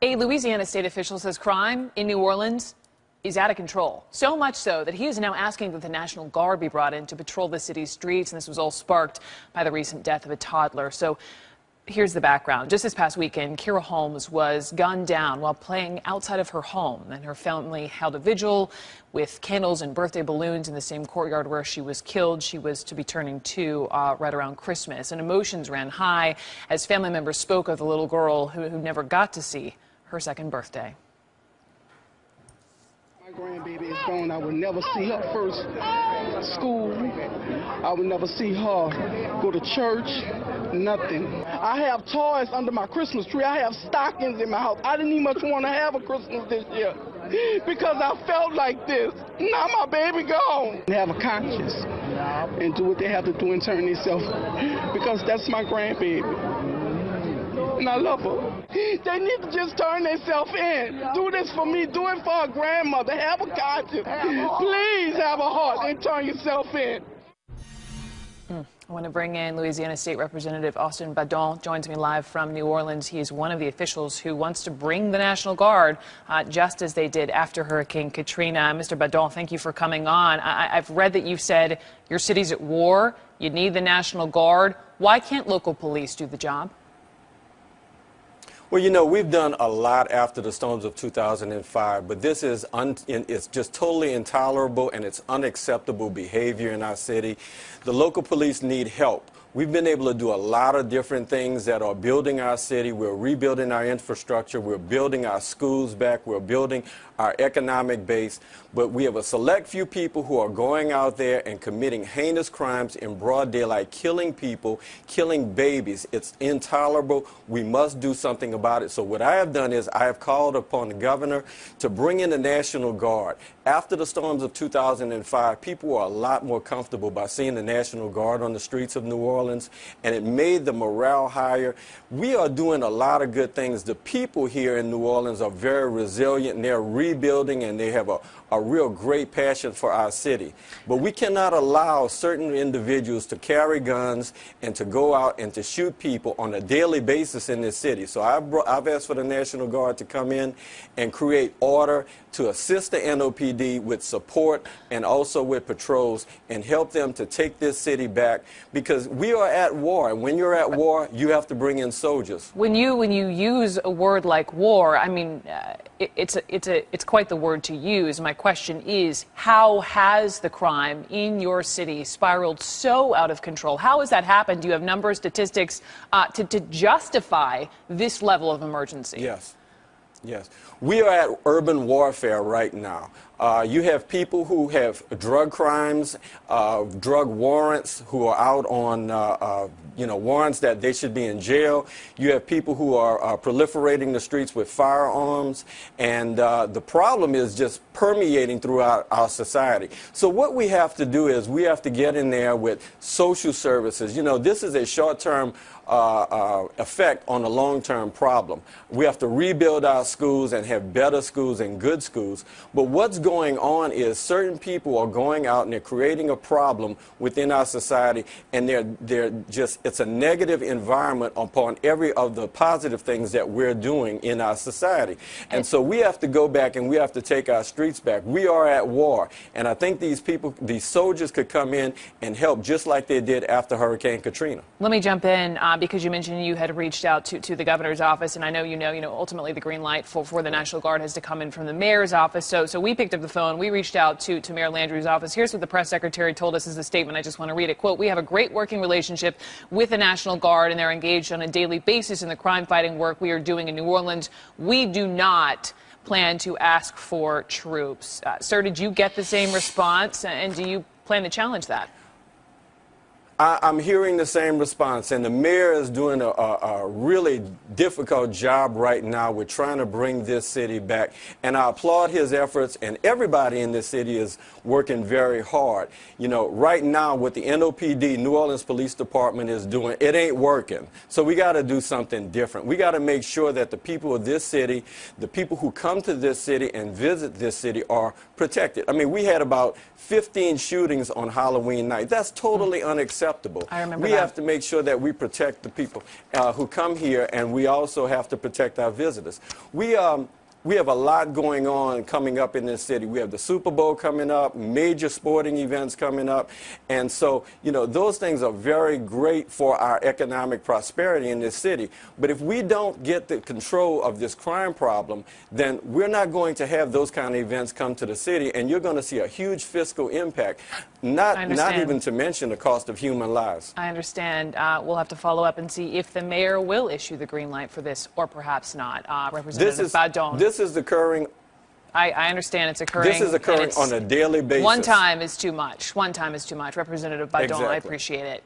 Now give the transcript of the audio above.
A Louisiana state official says crime in New Orleans is out of control. So much so that he is now asking that the National Guard be brought in to patrol the city's streets. And this was all sparked by the recent death of a toddler. So here's the background. Just this past weekend, Kira Holmes was gunned down while playing outside of her home. And her family held a vigil with candles and birthday balloons in the same courtyard where she was killed. She was to be turning 2 right around Christmas. And emotions ran high as family members spoke of the little girl who never got to see her second birthday. My grandbaby is gone. I will never see her first school. I will never see her go to church. Nothing. I have toys under my Christmas tree. I have stockings in my house. I didn't even much want to have a Christmas this year because I felt like this. Now my baby gone. Have a conscience and do what they have to do and turn themselves because that's my grandbaby. And I love her. They need to just turn themselves in. Do this for me. Do it for her grandmother. Have a conscience. Please have a heart and turn yourself in. I want to bring in Louisiana State Representative Austin Badon. Joins me live from New Orleans. He is one of the officials who wants to bring the National Guard just as they did after Hurricane Katrina. Mr. Badon, thank you for coming on. I've read that you've said your city's at war. You need the National Guard. Why can't local police do the job? Well, you know, we've done a lot after the storms of 2005, but this is it's just totally intolerable and it's unacceptable behavior in our city. The local police need help. We've been able to do a lot of different things that are building our city. We're rebuilding our infrastructure. We're building our schools back. We're building our economic base. But we have a select few people who are going out there and committing heinous crimes in broad daylight, killing people, killing babies. It's intolerable. We must do something about it. So what I have done is I have called upon the governor to bring in the National Guard. After the storms of 2005, people were a lot more comfortable by seeing the National Guard on the streets of New Orleans, and it made the morale higher. We are doing a lot of good things. The people here in New Orleans are very resilient, and they're rebuilding, and they have a real great passion for our city. But we cannot allow certain individuals to carry guns and to go out and to shoot people on a daily basis in this city. So I've asked for the National Guard to come in and create order to assist the NOPD with support and also with patrols and help them to take this city back, because we are at war, and when you're at war, you have to bring in soldiers. When you use a word like war, I mean, it's quite the word to use. My question is, how has the crime in your city spiraled so out of control? How has that happened? Do you have numbers, statistics to justify this level of emergency? Yes. Yes. We are at urban warfare right now. You have people who have drug crimes, drug warrants, who are out on, warrants that they should be in jail. You have people who are proliferating the streets with firearms. And the problem is just permeating throughout our society. So what we have to do is we have to get in there with social services. You know, this is a short-term effect on a long-term problem. We have to rebuild our schools and have better schools and good schools. But what's going on is certain people are going out and they're creating a problem within our society, and it's a negative environment upon every of the positive things that we're doing in our society. And so we have to go back and we have to take our streets back. We are at war, and I think these soldiers could come in and help just like they did after Hurricane Katrina. Let me jump in because you mentioned you had reached out to the governor's office, and I know you know ultimately the green light for the National Guard has to come in from the mayor's office. So we picked up the phone. We reached out to Mayor Landrieu's office. Here's what the press secretary told us as a statement. I just want to read it. Quote, "We have a great working relationship with the National Guard, and they're engaged on a daily basis in the crime-fighting work we are doing in New Orleans. We do not plan to ask for troops." Sir, did you get the same response, and do you plan to challenge that? I'm hearing the same response, and the mayor is doing a really difficult job right now with trying to bring this city back. And I applaud his efforts, and everybody in this city is working very hard. You know, right now what the NOPD, New Orleans Police Department, is doing, it ain't working. So we got to do something different. We got to make sure that the people of this city, the people who come to this city and visit this city, are protected. I mean, we had about 15 shootings on Halloween night. That's totally unacceptable. unacceptable. I remember we that. have to make sure that we protect the people who come here, and we also have to protect our visitors. We have a lot going on coming up in this city. We have the Super Bowl coming up, major sporting events coming up. And so, you know, those things are very great for our economic prosperity in this city. But if we don't get the control of this crime problem, then we're not going to have those kind of events come to the city, and you're going to see a huge fiscal impact, not even to mention the cost of human lives. I understand. We'll have to follow up and see if the mayor will issue the green light for this or perhaps not. Representative Badon. This is occurring. I understand it's occurring. This is occurring on a daily basis. One time is too much. One time is too much. Representative Badon, Exactly. I appreciate it.